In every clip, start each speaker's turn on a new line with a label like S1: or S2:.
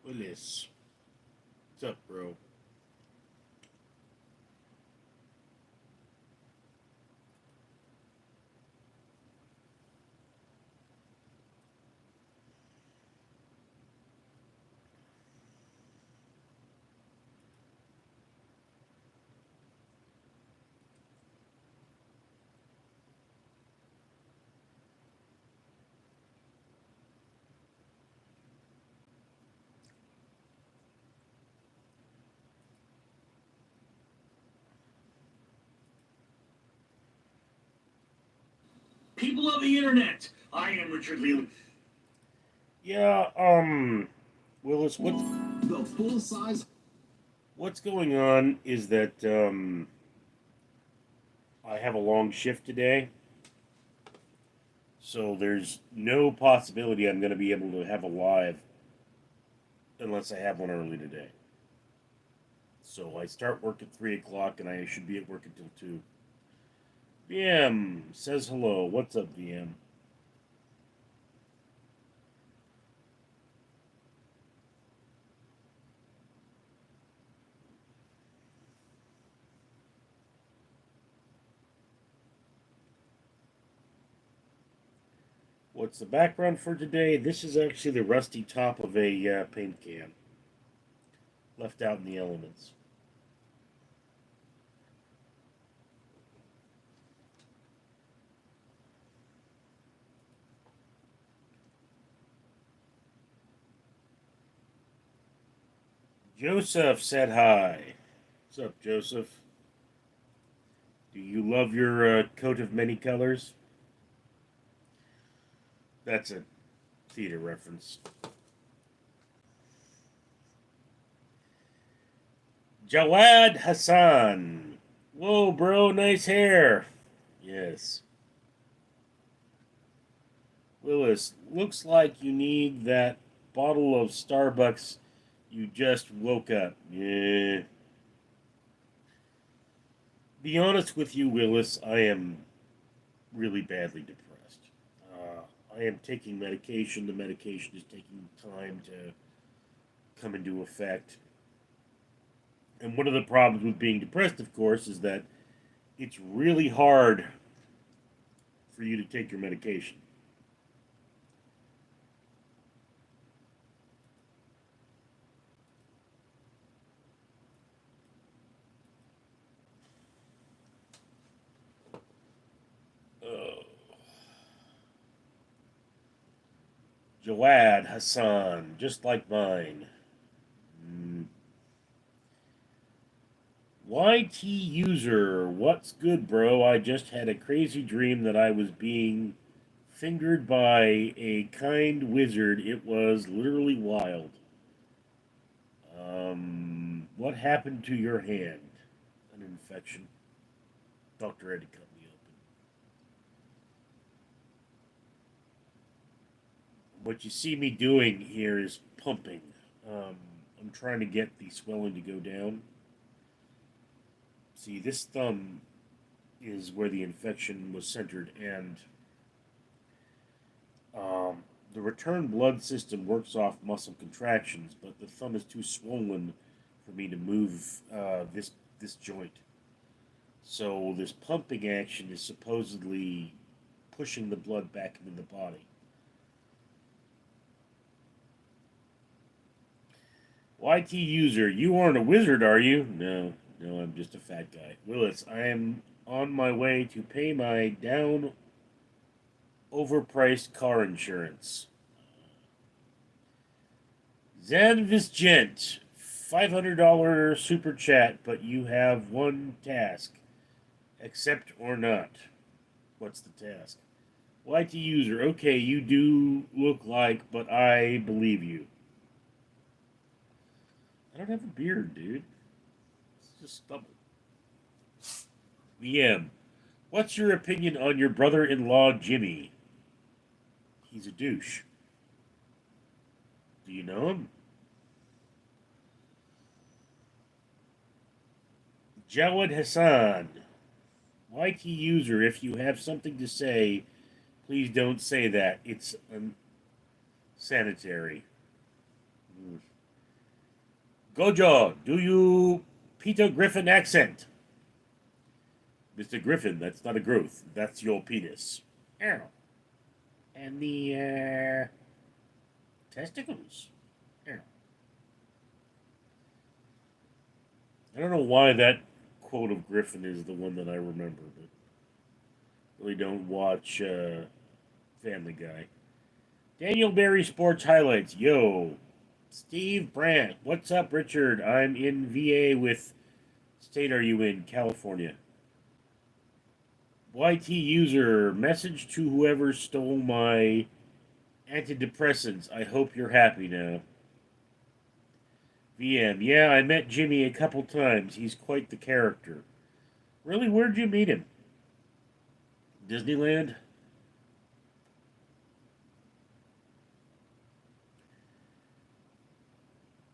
S1: Willis. What's up, bro?
S2: People of the internet, I am Richard Leland.
S1: Yeah, Willis,
S2: The full size.
S1: what's going on is that I have a long shift today, so there's no possibility I'm going to be able to have a live unless I have one early today. So I start work at 3 o'clock, and I should be at work until 2. VM says hello. What's up, VM? What's the background for today? This is actually the rusty top of a paint can left out in the elements. Joseph said hi. What's up, Joseph? Do you love your coat of many colors? That's a theater reference. Jawad Hassan. Whoa, bro, nice hair. Yes. Willis, looks like you need that bottle of Starbucks you just woke up. Yeah. Be honest with you, Willis, I am really badly depressed. I am taking medication. The medication is taking time to come into effect. And one of the problems with being depressed, of course, is that it's really hard for you to take your medication. Uh, Jawad Hassan, just like mine. Mm. YT user, what's good, bro? I just had a crazy dream that I was being fingered by a kind wizard. It was literally wild. What happened to your hand? An infection. Doctor had to cut me open. What you see me doing here is pumping. I'm trying to get the swelling to go down. See, this thumb is where the infection was centered, and the return blood system works off muscle contractions, but the thumb is too swollen for me to move this joint. So this pumping action is supposedly pushing the blood back into the body. YT user, you aren't a wizard, are you? No, no, I'm just a fat guy. Willis, I am on my way to pay my down overpriced car insurance. Zanvis Gent, $500 super chat, but you have one task. Accept or not. What's the task? YT user, okay, you do look like, but I believe you. I don't have a beard, dude. It's just stubble. VM, what's your opinion on your brother in law, Jimmy? He's a douche. Do you know him? Jawad Hassan, YT user, if you have something to say, please don't say that. It's unsanitary. Gojo, do you Peter Griffin accent? Mr. Griffin, that's not a growth. That's your penis. Ow. And the testicles. Ow. I don't know why that quote of Griffin is the one that I remember, but really don't watch Family Guy. Daniel Barry Sports Highlights. Yo. Steve Brandt. What's up, Richard? I'm in VA with. State are you in? California. YT user. Message to whoever stole my antidepressants. I hope you're happy now. VM. Yeah, I met Jimmy a couple times. He's quite the character. Really? Where'd you meet him? Disneyland?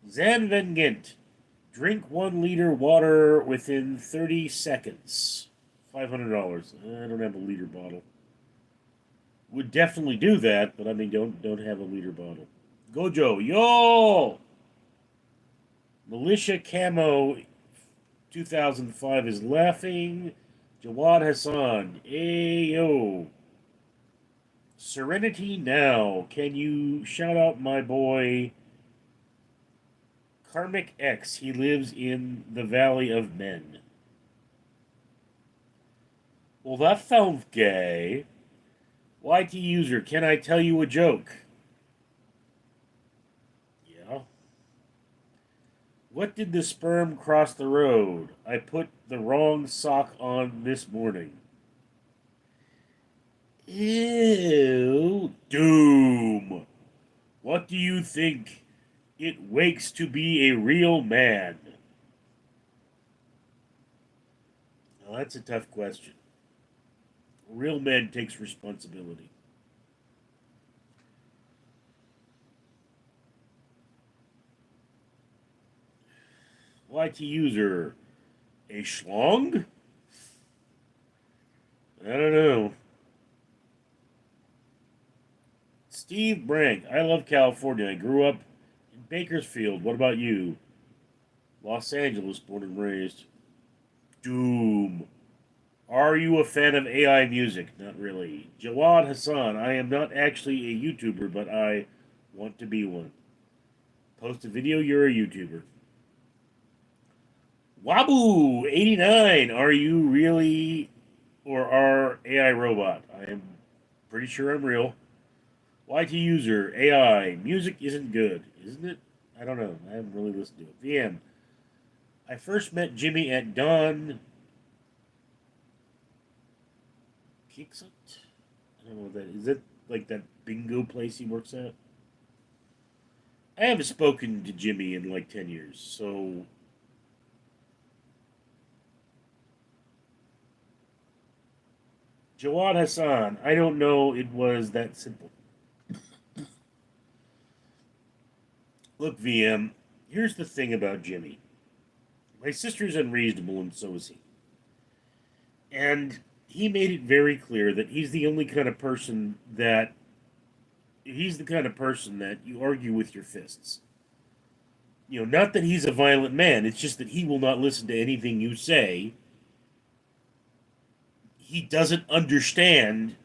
S1: Zanvengent. Drink 1 liter water within 30 seconds. $500. I don't have a liter bottle. Would definitely do that, but I mean, don't have a liter bottle. Gojo, yo! Militia Camo 2005 is laughing. Jawad Hassan, ayo. Serenity Now, can you shout out my boy Karmic X? He lives in the Valley of Men. Well, that sounds gay. YT user, can I tell you a joke? Yeah. What did the sperm cross the road? I put the wrong sock on this morning. Ew. Doom. What do you think it wakes to be a real man? Well, that's a tough question. A real man takes responsibility. YT user, a schlong? I don't know. Steve Brank, I love California. I grew up in Bakersfield. What about you? Los Angeles, born and raised. Doom. Are you a fan of AI music? Not really. Jawad Hassan, I am not actually a YouTuber, but I want to be one. Post a video, you're a YouTuber. Wabu89, are you really or are AI robot? I am pretty sure I'm real. YT user, AI, music isn't good, isn't it? I don't know. I haven't really listened to it. VM. I first met Jimmy at Don Kixit. I don't know what that is. Is it like that bingo place he works at? I haven't spoken to Jimmy in like 10 years, so. Jawad Hassan, I don't know it was that simple. Look, VM, here's the thing about Jimmy. My sister's unreasonable, and so is he. And he made it very clear that he's the only kind of person that you argue with your fists. You know, not that he's a violent man, it's just that he will not listen to anything you say. He doesn't understand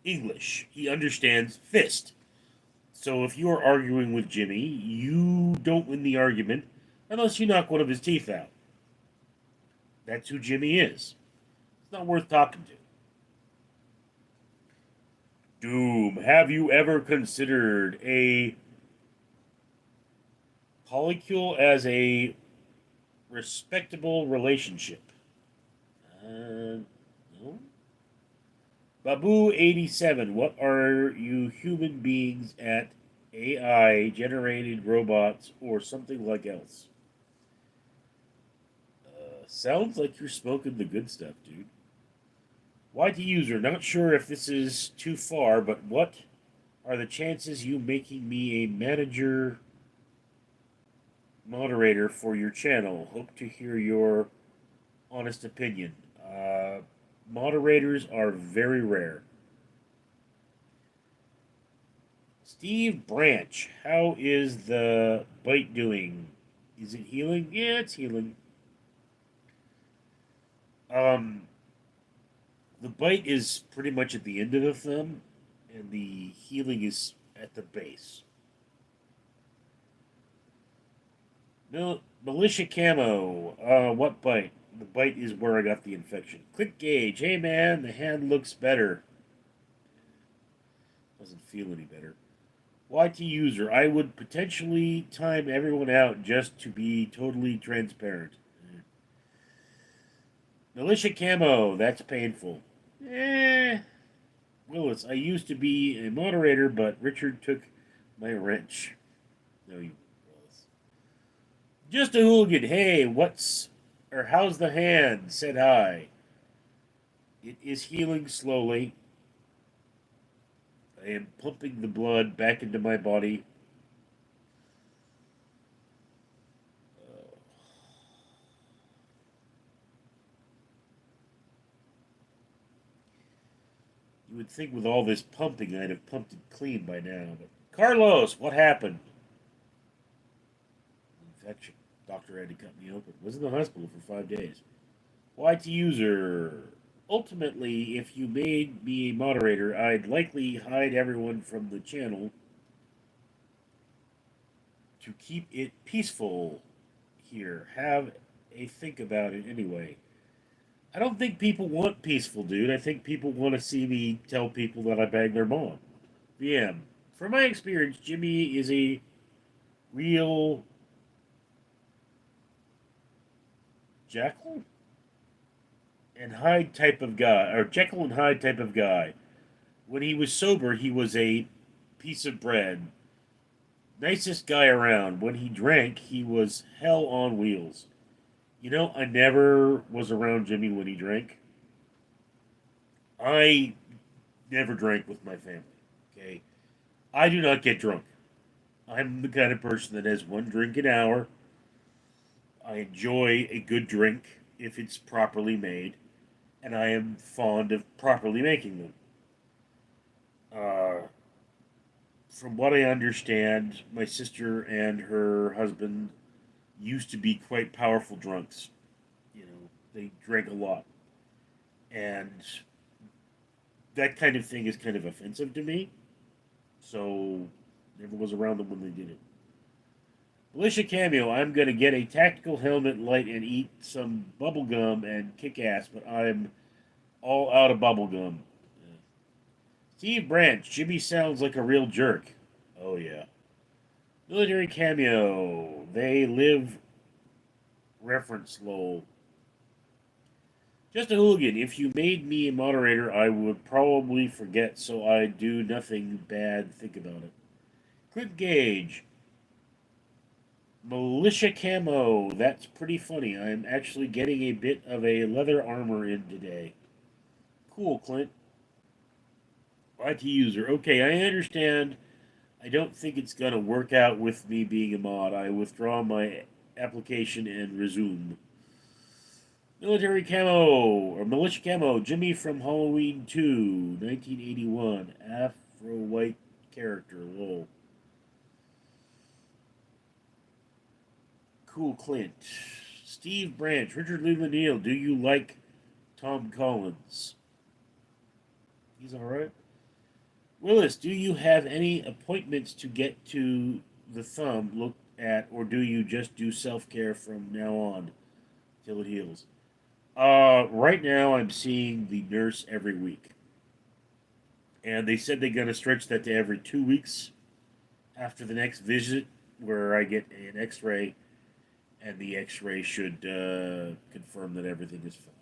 S1: English. He understands fist. So if you are arguing with Jimmy, you don't win the argument unless you knock one of his teeth out. That's who Jimmy is. It's not worth talking to. Doom, have you ever considered a polycule as a respectable relationship? No. Babu87, what are you human beings at AI generated robots or something like else? Sounds like you're smoking the good stuff, dude. YT user, not sure if this is too far, but what are the chances you making me a manager moderator for your channel? Hope to hear your honest opinion. Moderators are very rare. Steve Branch, how is the bite doing? Is it healing? Yeah, it's healing. Um, the bite is pretty much at the end of the thumb, and the healing is at the base. Militia camo. What bite? The bite is where I got the infection. Quick gauge. Hey man, the hand looks better. Doesn't feel any better. YT user. I would potentially time everyone out just to be totally transparent. Militia camo. That's painful. Eh. Willis. I used to be a moderator, but Richard took my wrench. No, you, Willis. Just a hooligan. Hey, what's or how's the hand? Said hi. It is healing slowly. I am pumping the blood back into my body. You would think with all this pumping I'd have pumped it clean by now. But Carlos, what happened? Infection. Doctor had to cut me open. Was in the hospital for 5 days. YT user. Ultimately, if you made me a moderator, I'd likely hide everyone from the channel to keep it peaceful here. Have a think about it anyway. I don't think people want peaceful, dude. I think people want to see me tell people that I banged their mom. VM. From my experience, Jimmy is a real Jekyll and Hyde type of guy, or Jekyll and Hyde type of guy. When he was sober, he was a piece of bread. Nicest guy around. When he drank, he was hell on wheels. You know, I never was around Jimmy when he drank. I never drank with my family. Okay? I do not get drunk. I'm the kind of person that has one drink an hour. I enjoy a good drink if it's properly made, and I am fond of properly making them. Uh, from what I understand, my sister and her husband used to be quite powerful drunks. You know, they drank a lot. And that kind of thing is kind of offensive to me. So, never was around them when they did it. Militia cameo. I'm gonna get a tactical helmet, light, and eat some bubble gum and kick ass, but I'm all out of bubble gum. Steve Branch. Jimmy sounds like a real jerk. Oh yeah. Military cameo. They live. Reference lol. Just a hooligan. If you made me a moderator, I would probably forget, so I do nothing bad. Think about it. Quick gauge. Militia camo. That's pretty funny. I'm actually getting a bit of a leather armor in today. Cool, Clint. IT user. Okay, I understand. I don't think it's gonna work out with me being a mod. I withdraw my application and resume. Military camo or militia camo. Jimmy from Halloween 2, 1981. Afro white character. Lol. Cool Clint. Steve Branch. Richard Leland Neal. Do you like Tom Collins? He's alright. Willis, do you have any appointments to get to the thumb looked at, or do you just do self care from now on till it heals? Right now I'm seeing the nurse every week. And they said they're going to stretch that to every 2 weeks after the next visit, where I get an x ray, and the x ray should confirm that everything is fine.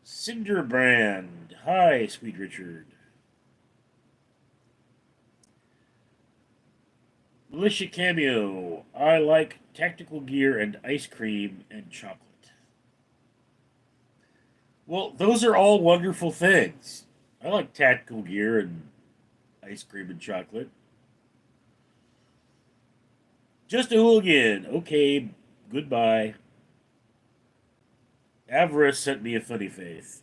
S1: Cinderbrand. Hi, sweet Richard. Militia cameo. I like tactical gear and ice cream and chocolate. Well, those are all wonderful things. I like tactical gear and ice cream and chocolate. Just a hooligan. Okay, goodbye. Avarice sent me a funny face.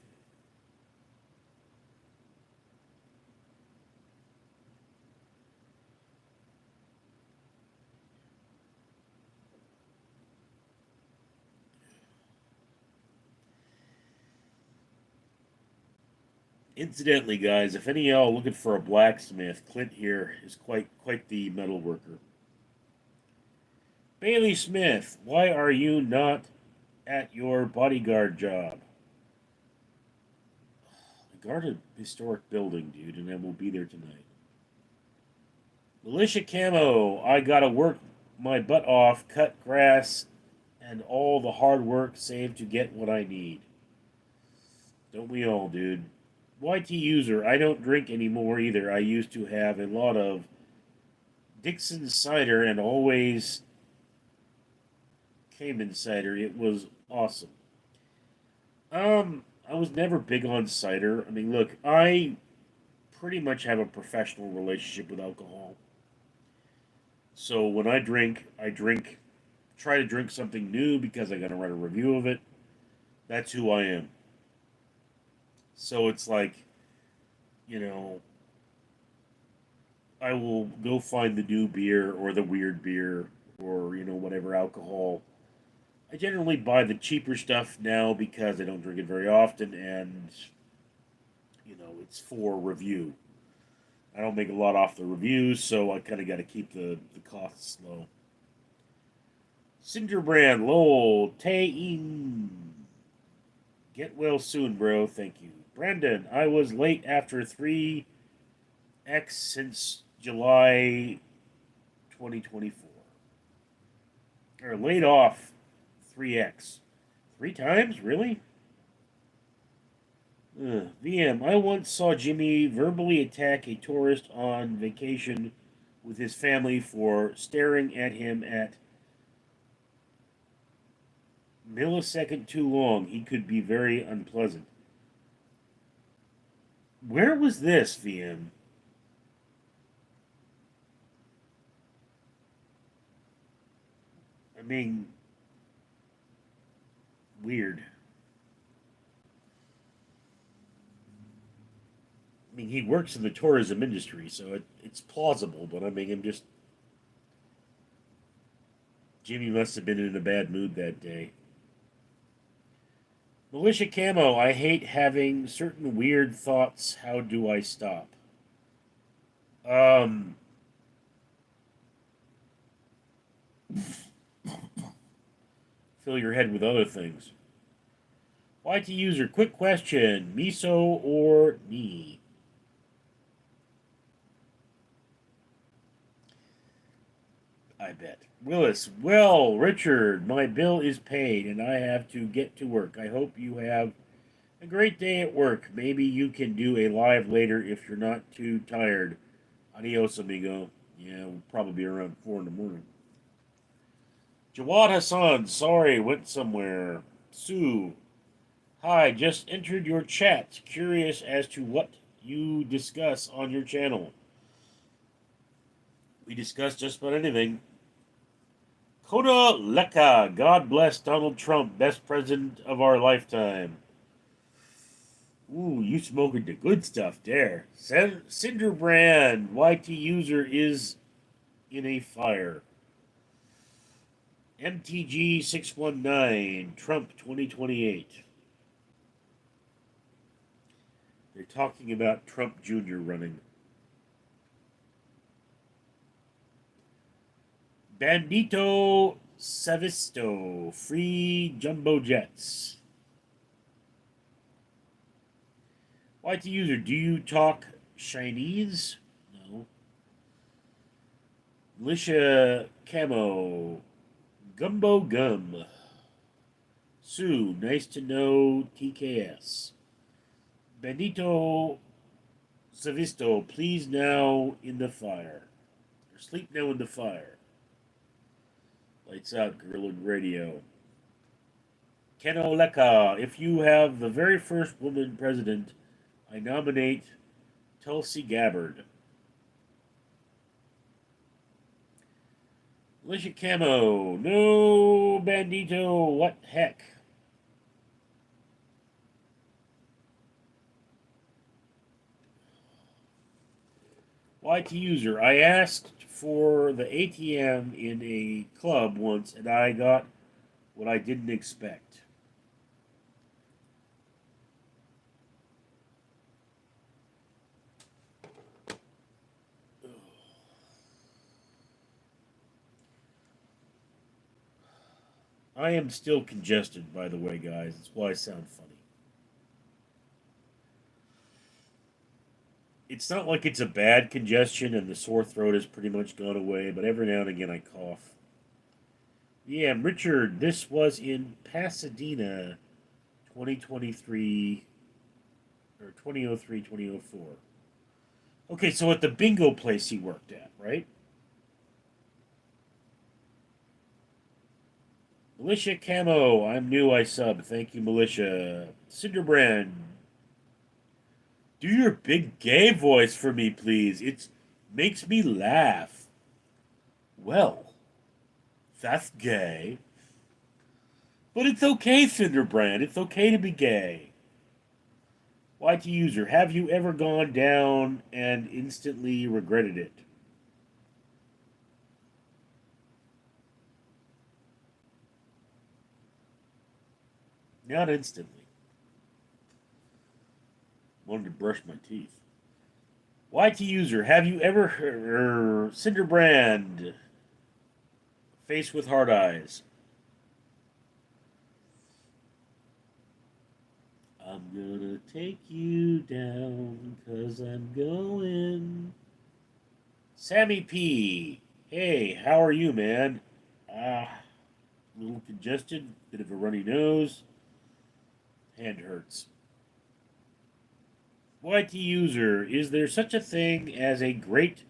S1: Incidentally, guys, if any of y'all looking for a blacksmith, Clint here is quite the metal worker. Bailey Smith, why are you not at your bodyguard job? I guard a historic building, dude, and I will be there tonight. Militia Camo, I gotta work my butt off, cut grass, and all the hard work saved to get what I need. Don't we all, dude? YT user, I don't drink anymore either. I used to have a lot of Dixon cider and always Cayman cider. It was awesome. I was never big on cider. I mean, look, I pretty much have a professional relationship with alcohol. So when I drink, try to drink something new because I got to write a review of it. That's who I am. So it's like, you know, I will go find the new beer or the weird beer or, whatever alcohol. I generally buy the cheaper stuff now because I don't drink it very often and, it's for review. I don't make a lot off the reviews, so I kind of got to keep the costs low. Cinderbrand, lol, Tae-in. Get well soon, bro. Thank you. Brandon, I was late after 3X since July 2024. Or laid off 3X. 3 times? Really? VM, I once saw Jimmy verbally attack a tourist on vacation with his family for staring at him at millisecond too long. He could be very unpleasant. Where was this, VM? I mean, weird. I mean, he works in the tourism industry, so it's plausible, but I mean, Jimmy must have been in a bad mood that day. Militia Camo, I hate having certain weird thoughts. How do I stop? Um, Fill your head with other things. YT user, quick question. Miso or knee? I bet. Willis, well, Richard, my bill is paid and I have to get to work. I hope you have a great day at work. Maybe you can do a live later if you're not too tired. Adios, amigo. Yeah, we'll probably be around 4 in the morning. Jawad Hassan, sorry, went somewhere. Sue, hi, just entered your chat. Curious as to what you discuss on your channel. We discuss just about anything. Koda Leka, God bless Donald Trump, best president of our lifetime. Ooh, you smoking the good stuff there. Cinderbrand, YT user is in a fire. MTG 619, Trump 2028. They're talking about Trump Jr. running. Bandito Savisto, free jumbo jets. YT user, do you talk Chinese? No. Militia Camo, Gumbo Gum. Sue, nice to know TKS. Bandito Savisto, please now in the fire. Or sleep now in the fire. Lights out, Guerrilla Radio. Ken Oleka, if you have the very first woman president, I nominate Tulsi Gabbard. Militia Camo, no Bandito, what heck? YT user, I asked for the ATM in a club once and I got what I didn't expect. I am still congested, by the way, guys. That's why I sound funny. It's not like it's a bad congestion and the sore throat has pretty much gone away, but every now and again I cough. Yeah, Richard, this was in Pasadena, 2023, or 2003, 2004. Okay, so at the bingo place he worked at, right? Militia Camo, I'm new, I sub. Thank you, Militia. Cinderbrand, do your big gay voice for me, please. It makes me laugh. Well, that's gay. But it's okay, Cinderbrand. It's okay to be gay. YT user, have you ever gone down and instantly regretted it? Not instantly. Wanted to brush my teeth. YT user, have you ever heard Cinderbrand? Face with hard eyes. I'm gonna take you down, 'cause I'm going. Sammy P. Hey, how are you, man? Ah, a little congested, bit of a runny nose, hand hurts. YT user, is there such a thing as a Great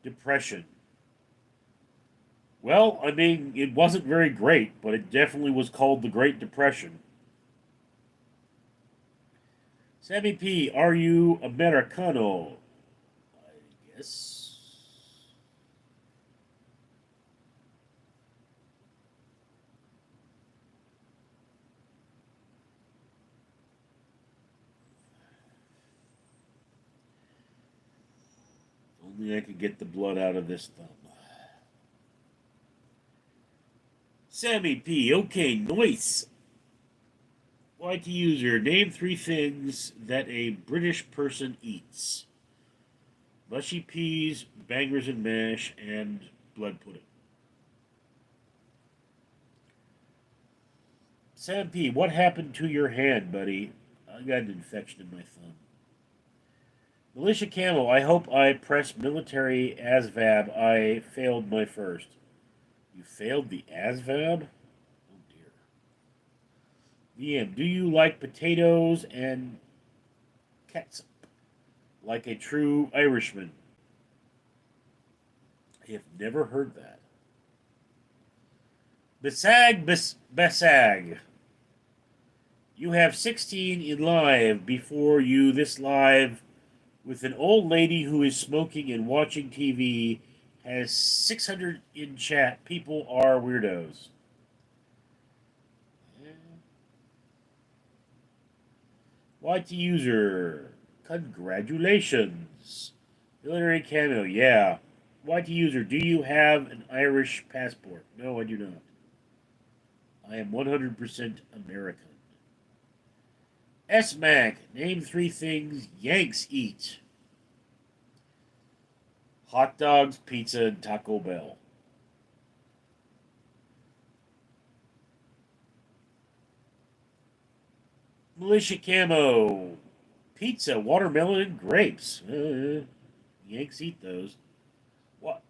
S1: Depression? Well, I mean, it wasn't very great, but it definitely was called the Great Depression. Sammy P, are you Americano? I guess. Only I could get the blood out of this thumb. Sammy P, okay, nice. YT user, name 3 things that a British person eats. Mushy peas, bangers and mash, and blood pudding. Sam P, what happened to your hand, buddy? I got an infection in my thumb. Militia Camel, I hope I pressed military ASVAB. I failed my first. You failed the ASVAB? Oh dear. VM, do you like potatoes and catsup? Like a true Irishman. I have never heard that. Besag. You have 16 in live before you this live with an old lady who is smoking and watching TV, has 600 in chat. People are weirdos. YT user, congratulations. Hillary Cameo, yeah. YT user, do you have an Irish passport? No, I do not. I am 100% American. S-Mac, name 3 things Yanks eat. Hot dogs, pizza, and Taco Bell. Militia Camo, pizza, watermelon, and grapes. Yanks eat those. What?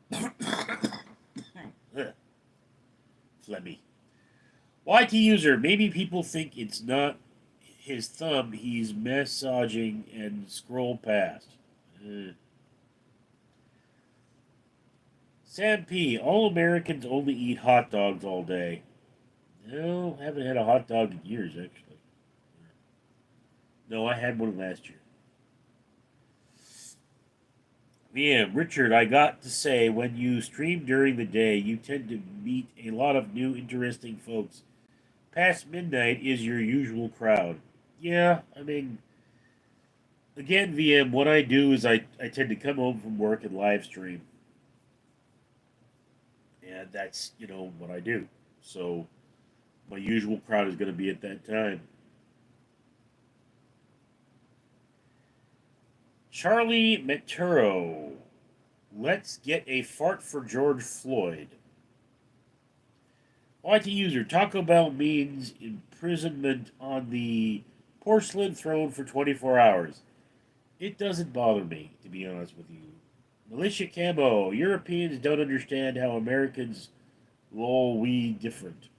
S1: Flemmy. YT user, maybe people think it's not his thumb he's massaging and scroll past. Sam P, all Americans only eat hot dogs all day. No, haven't had a hot dog in years, actually. No, I had one last year. Yeah, Richard, I got to say, when you stream during the day, you tend to meet a lot of new, interesting folks. Past midnight is your usual crowd. Yeah, I mean, again, VM, what I do is I tend to come home from work and live stream. And that's, what I do. So my usual crowd is going to be at that time. Charlie Meturo, let's get a fart for George Floyd. YT user, Taco Bell means imprisonment on the porcelain throne for 24 hours. It doesn't bother me, to be honest with you. Militia Camo, Europeans don't understand how Americans lol we different.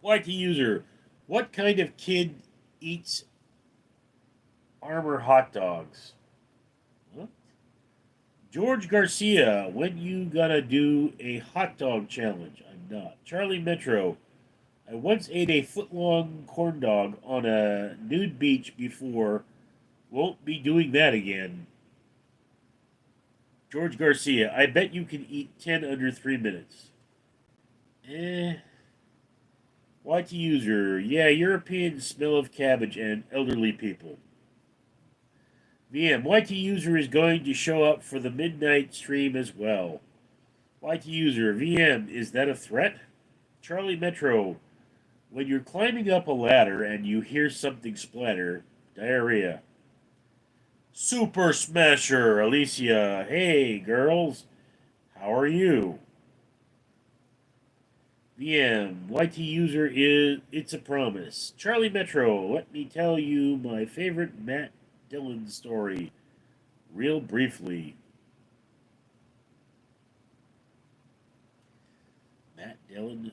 S1: YT user, what kind of kid eats armor hot dogs? What? George Garcia, when you gonna do a hot dog challenge? I'm not. Charlie Metro, I once ate a foot-long corn dog on a nude beach before. Won't be doing that again. George Garcia, I bet you can eat 10 under 3 minutes. Eh. YT user, yeah, European smell of cabbage and elderly people. VM, YT user is going to show up for the midnight stream as well. YT user, VM, is that a threat? Charlie Metro, when you're climbing up a ladder and you hear something splatter, diarrhea. Super Smasher, Alicia, hey girls, how are you? VM, YT user is It's a Promise. Charlie Metro, let me tell you my favorite Matt Dillon story, real briefly. Matt Dillon.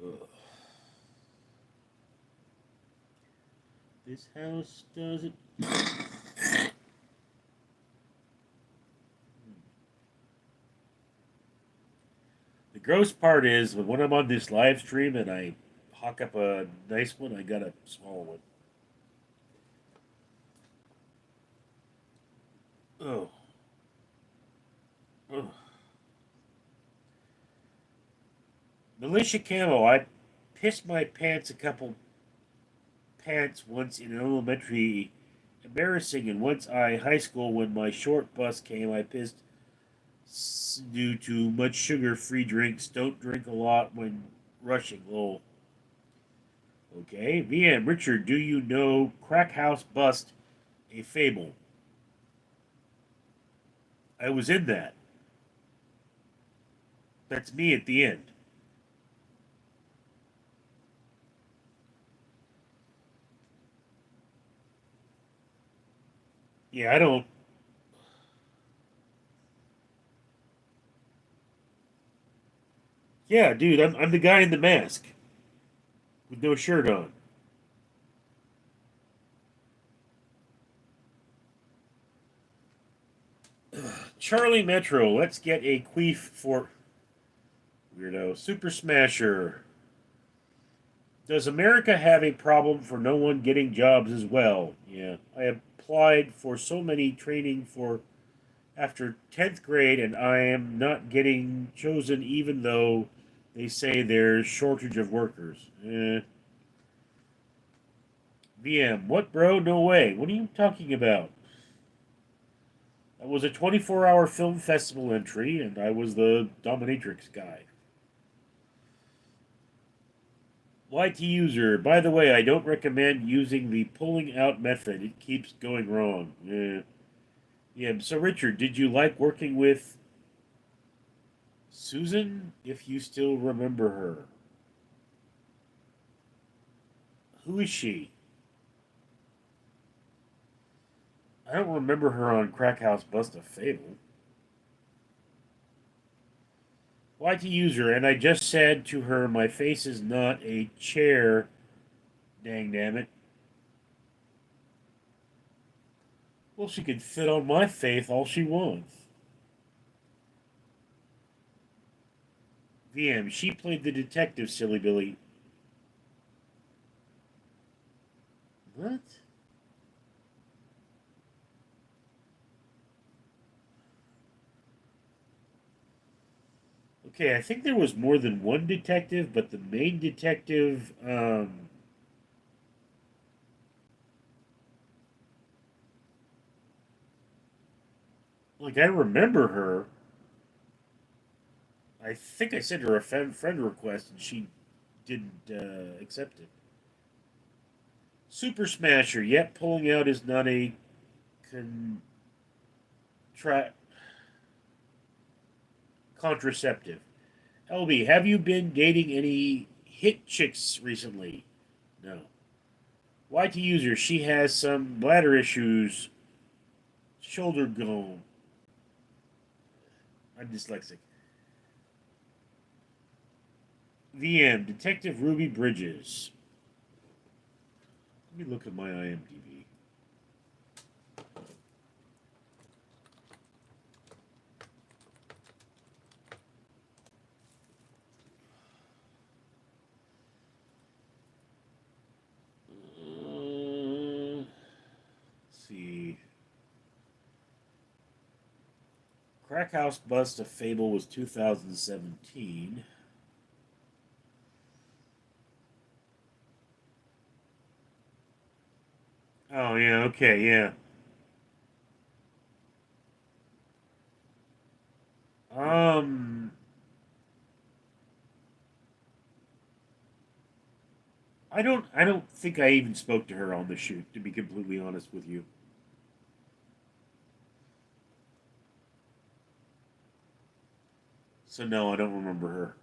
S1: Ugh. This house doesn't. The gross part is when I'm on this live stream and I hawk up a nice one, I gotta swallow it. Oh. Ugh. Militia Camo, I pissed my pants a couple pants once in elementary. Embarrassing, and once I high school when my short bus came, I pissed due to much sugar-free drinks. Don't drink a lot when rushing. Lol. Okay. VM Richard, do you know Crack House Bust, a fable? I was in that. That's me at the end. Yeah, I don't. Yeah, dude, I'm the guy in the mask with no shirt on. Charlie Metro, let's get a queef for weirdo. Super Smasher. Does America have a problem for no one getting jobs as well? Yeah. I applied for so many training for after 10th grade and I am not getting chosen even though they say there's shortage of workers. VM, what bro? No way. What are you talking about? That was a 24-hour film festival entry and I was the dominatrix guy. YT user, by the way, I don't recommend using the pulling out method. It keeps going wrong. Yeah. So, Richard, did you like working with Susan, if you still remember her? Who is she? I don't remember her on Crack House Bust a Fable. YT user, and I just said to her, my face is not a chair. Dang damn it. Well, she can fit on my faith all she wants. VM, she played the detective, silly Billy. What? Okay, I think there was more than one detective, but the main detective, like I remember her. I think I sent her a friend request and she didn't accept it. Super Smasher, yet pulling out is not a Tra- contraceptive. LB, have you been dating any hit chicks recently? No. YT user, she has some bladder issues. Shoulder go. I'm dyslexic. VM, Detective Ruby Bridges. Let me look at my IMDb. Let's see. Crack House Bust of Fable was 2017. Oh, yeah, okay, yeah. Um, I don't think I even spoke to her on the shoot, to be completely honest with you. So no, I don't remember her.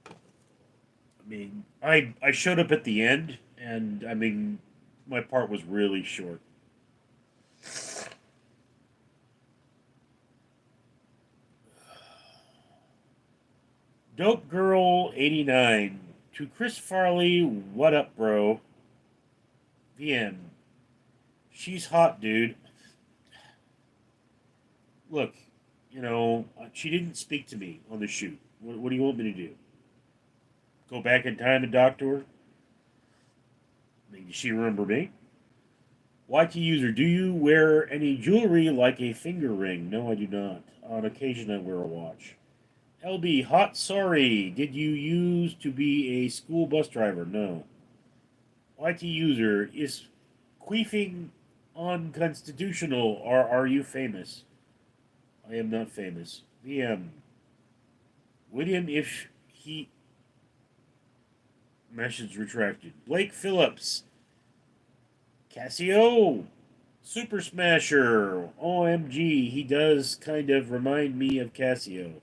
S1: I mean, I showed up at the end, and I mean, my part was really short. Dope Girl 89. To Chris Farley, what up, bro? VM. She's hot, dude. Look, she didn't speak to me on the shoot. What do you want me to do? Go back in time and talk to her? I mean, does she remember me? YT user, do you wear any jewelry like a finger ring? No, I do not. On occasion, I wear a watch. LB, hot sorry. Did you used to be a school bus driver? No. YT user, is queefing unconstitutional or are you famous? I am not famous. VM. William, if he. Message retracted. Blake Phillips. Casio. Super Smasher. OMG, he does kind of remind me of Casio.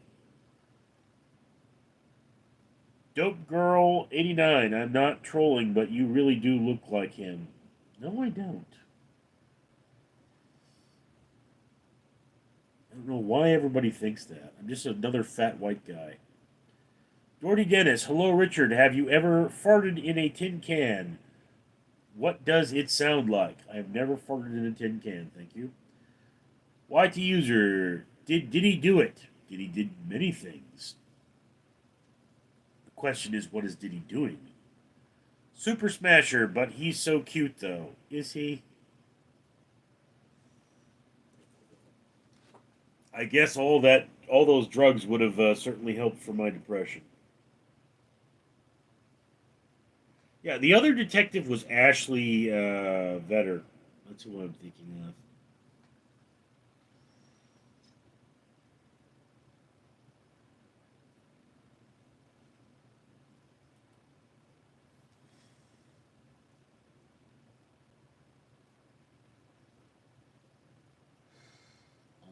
S1: Dope Girl 89. I'm not trolling, but you really do look like him. No, I don't. I don't know why everybody thinks that. I'm just another fat white guy. Jordy Dennis. Hello, Richard. Have you ever farted in a tin can? What does it sound like? I have never farted in a tin can, thank you. YT user. Did he do it? Did he did many things? The question is, what is did he doing? Super Smasher, but he's so cute though. Is he? I guess all those drugs would have certainly helped for my depression. Yeah, the other detective was Ashley Vetter. That's who I'm thinking of.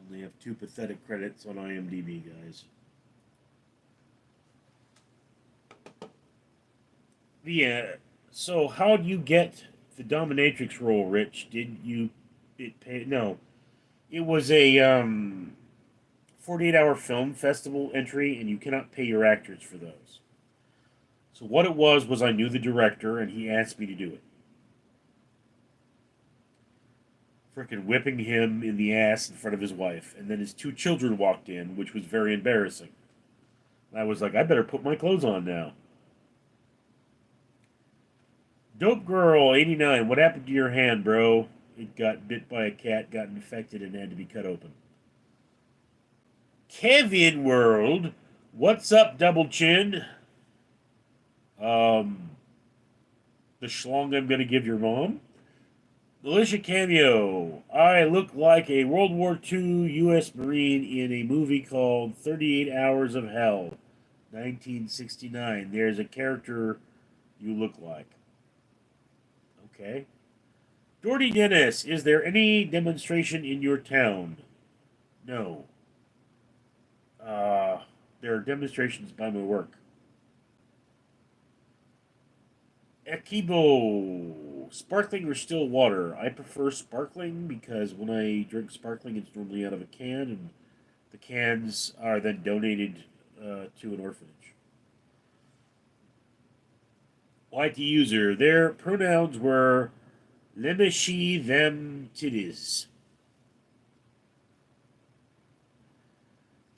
S1: Only have two pathetic credits on IMDb, guys. Yeah. So how do you get the dominatrix role, Rich? Did you it pay? No, it was a 48-hour film festival entry, and you cannot pay your actors for those. So what it was I knew the director, and he asked me to do it. Frickin' whipping him in the ass in front of his wife, and then his two children walked in, which was very embarrassing. And I was like, I better put my clothes on now. Dope Girl 89, what happened to your hand, bro? It got bit by a cat, got infected, and had to be cut open. Kevin World, what's up, Double Chin? Um, the schlong I'm gonna give your mom? Militia cameo. I look like a World War II U.S. Marine in a movie called 38 Hours of Hell, 1969. There's a character you look like. Okay. Jordy Dennis, is there any demonstration in your town? No. Uh, there are demonstrations by my work. Ekibo, sparkling or still water? I prefer sparkling because when I drink sparkling, it's normally out of a can, and the cans are then donated to an orphanage. YT user, their pronouns were them, she, them, titties.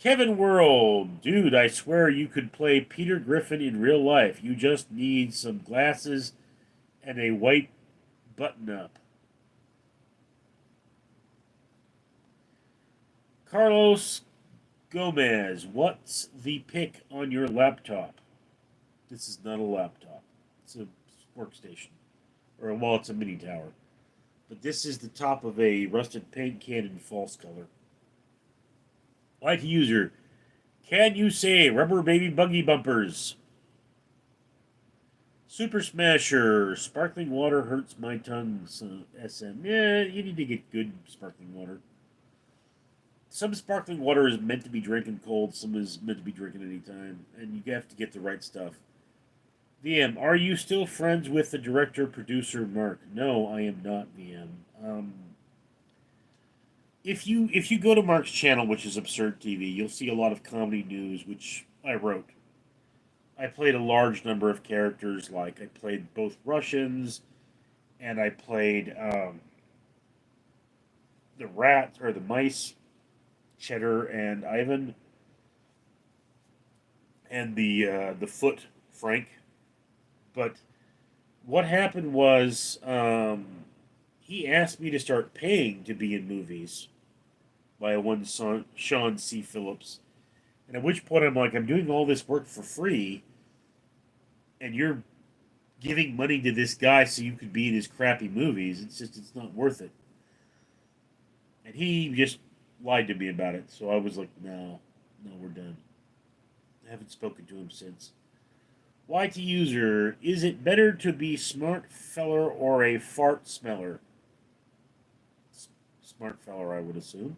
S1: Kevin World, dude, I swear you could play Peter Griffin in real life. You just need some glasses and a white button up. Carlos Gomez, what's the pic on your laptop? This is not a laptop. It's a workstation. Well, it's a mini tower. But this is the top of a rusted paint can in false color. Like user, can you say rubber baby buggy bumpers? Super Smasher, sparkling water hurts my tongue. So SM, yeah, you need to get good sparkling water. Some sparkling water is meant to be drinking cold, some is meant to be drinking anytime, and you have to get the right stuff. VM, are you still friends with the director producer Mark? No, I am not. VM. If you go to Mark's channel, which is Absurd TV, you'll see a lot of comedy news, which I wrote. I played a large number of characters, like I played both Russians, and I played the rat or the mice, Cheddar and Ivan, and the foot Frank. But what happened was he asked me to start paying to be in movies by one son, Sean C. Phillips. And at which point I'm like, I'm doing all this work for free, and you're giving money to this guy so you could be in his crappy movies. It's not worth it. And he just lied to me about it. So I was like, no, we're done. I haven't spoken to him since. YT user, is it better to be smart feller or a fart smeller? Smart feller, I would assume.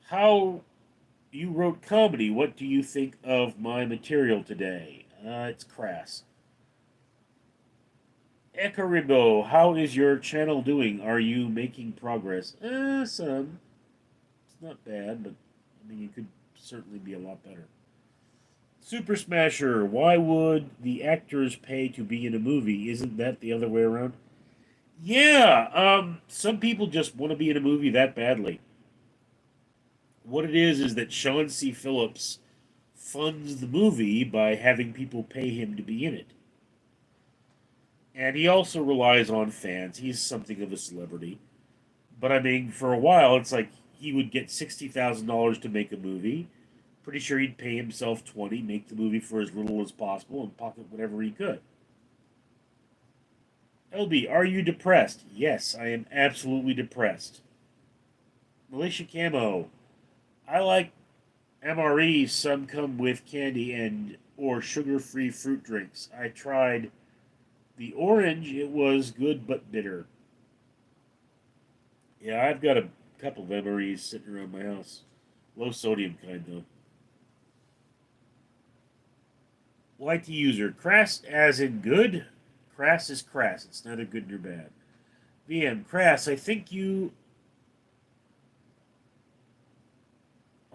S1: How you wrote comedy. What do you think of my material today? It's crass. Ekaribo, how is your channel doing? Are you making progress? Some. It's not bad, but I mean, it could certainly be a lot better. Super Smasher, why would the actors pay to be in a movie? Isn't that the other way around? Yeah, some people just want to be in a movie that badly. What it is that Sean C. Phillips funds the movie by having people pay him to be in it. And he also relies on fans. He's something of a celebrity. But I mean, for a while, it's like he would get $60,000 to make a movie. Pretty sure he'd pay himself 20, make the movie for as little as possible, and pocket whatever he could. LB, are you depressed? Yes, I am absolutely depressed. Militia Camo, I like MREs. Some come with candy and or sugar-free fruit drinks. I tried the orange. It was good but bitter. Yeah, I've got a couple of MREs sitting around my house. Low sodium kind though. YT user, crass as in good? Crass is crass. It's neither good nor bad. VM, crass, I think you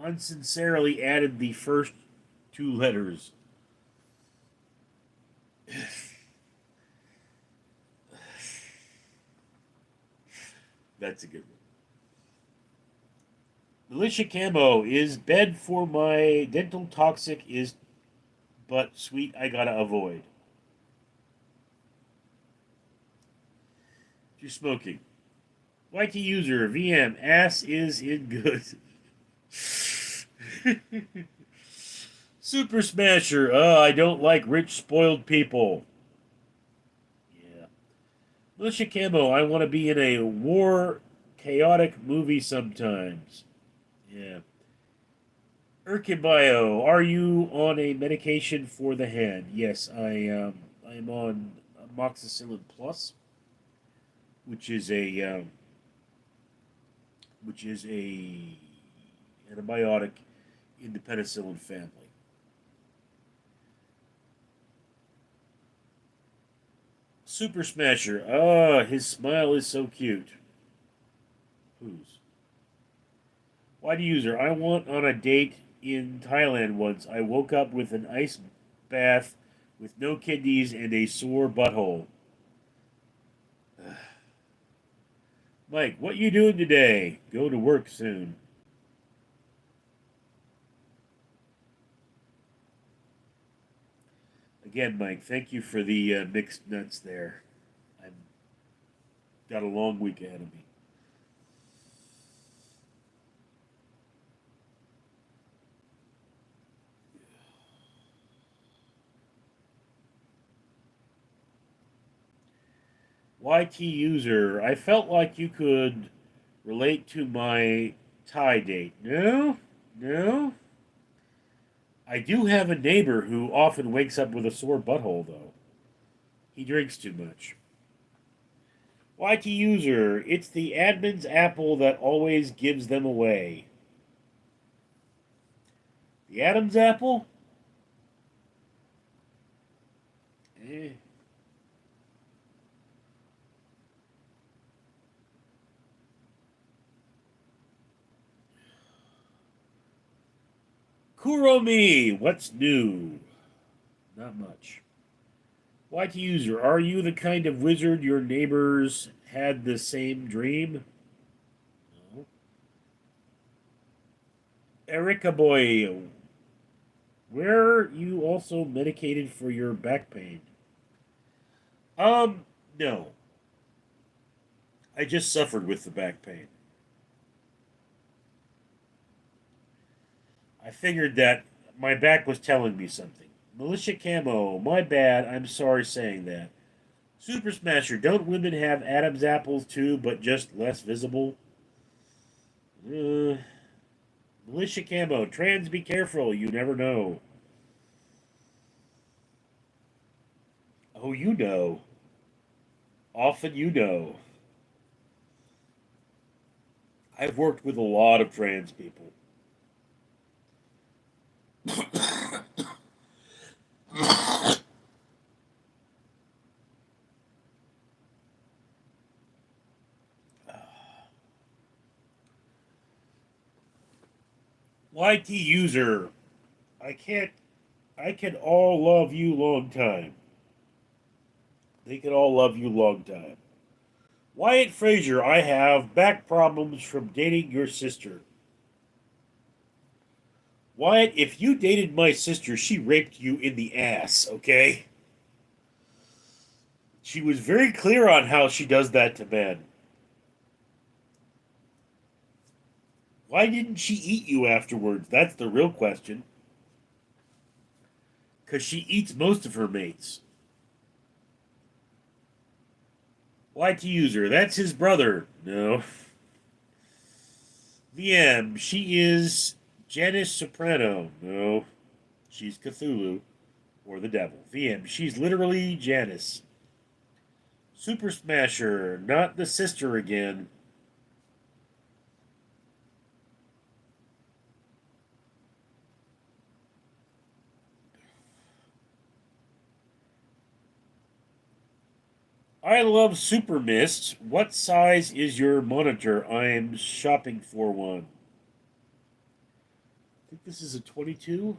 S1: unsincerely added the first two letters. That's a good one. Militia Camo is bed for my dental toxic is but sweet I gotta avoid. If you're smoking. YT user, VM, ass is in good. Super Smasher, I don't like rich, spoiled people. Yeah. Militia Camo, I want to be in a war, chaotic movie sometimes. Yeah. Urkibio, are you on a medication for the hand? Yes, I am on amoxicillin plus. which is a antibiotic in the penicillin family. Super Smasher. Ah, his smile is so cute. Whose? Wide user. I went on a date in Thailand once. I woke up with an ice bath with no kidneys and a sore butthole. Mike, what you doing today? Go to work soon. Again, Mike, thank you for the mixed nuts there. I've got a long week ahead of me. YT user, I felt like you could relate to my Thai date. No, no. I do have a neighbor who often wakes up with a sore butthole, though. He drinks too much. YT user, it's the admin's apple that always gives them away. The Adam's apple? Eh. Kuromi, what's new? Not much. YT user, are you the kind of wizard your neighbors had the same dream? No. Erica boy, were you also medicated for your back pain? No. I just suffered with the back pain. I figured that my back was telling me something. Militia Camo, my bad, I'm sorry saying that. Super Smasher, don't women have Adam's apples too, but just less visible? Uh, Militia Camo, trans be careful, you never know. Oh, you know. Often you know. I've worked with a lot of trans people. YT user, I can't. I can all love you long time. They can all love you long time. Wyatt Frazier, I have back problems from dating your sister. Wyatt, if you dated my sister, she raped you in the ass, okay? She was very clear on how she does that to men. Why didn't she eat you afterwards? That's the real question. Because she eats most of her mates. YT user, that's his brother. No. VM, she is Janice Soprano. No. She's Cthulhu. Or the devil. VM, she's literally Janice. Super Smasher, not the sister again. I love Super Mist. What size is your monitor? I am shopping for one. I think this is a 22.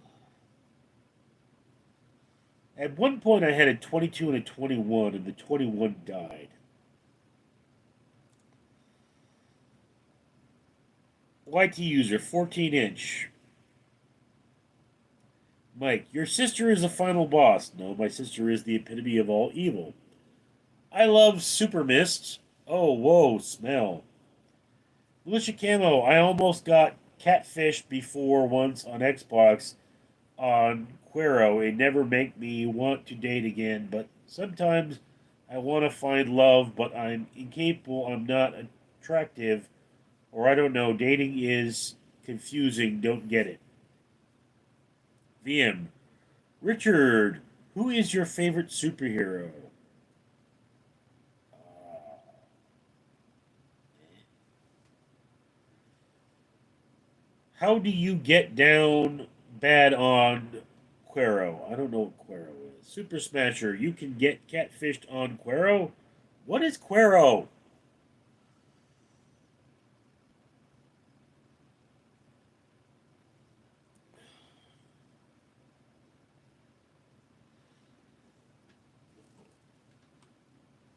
S1: At one point, I had a 22 and a 21, and the 21 died. YT user, 14-inch. Mike, your sister is a final boss. No, my sister is the epitome of all evil. I love Super Mist. Oh, whoa, smell. Militia Camo, I almost got catfished before once on Xbox on Quero. It never make me want to date again, but sometimes I want to find love, but I'm incapable. I'm not attractive, or I don't know. Dating is confusing. Don't get it. VM. Richard, who is your favorite superhero? How do you get down bad on Quero? I don't know what Quero is. Super Smasher, you can get catfished on Quero? What is Quero?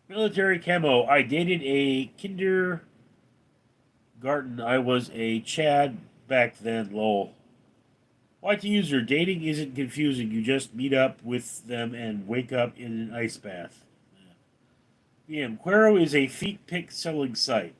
S1: Military camo. I dated a kindergarten. I was a Chad back then, lol. YT user, dating isn't confusing. You just meet up with them and wake up in an ice bath. Yeah. Quero is a feet pic selling site.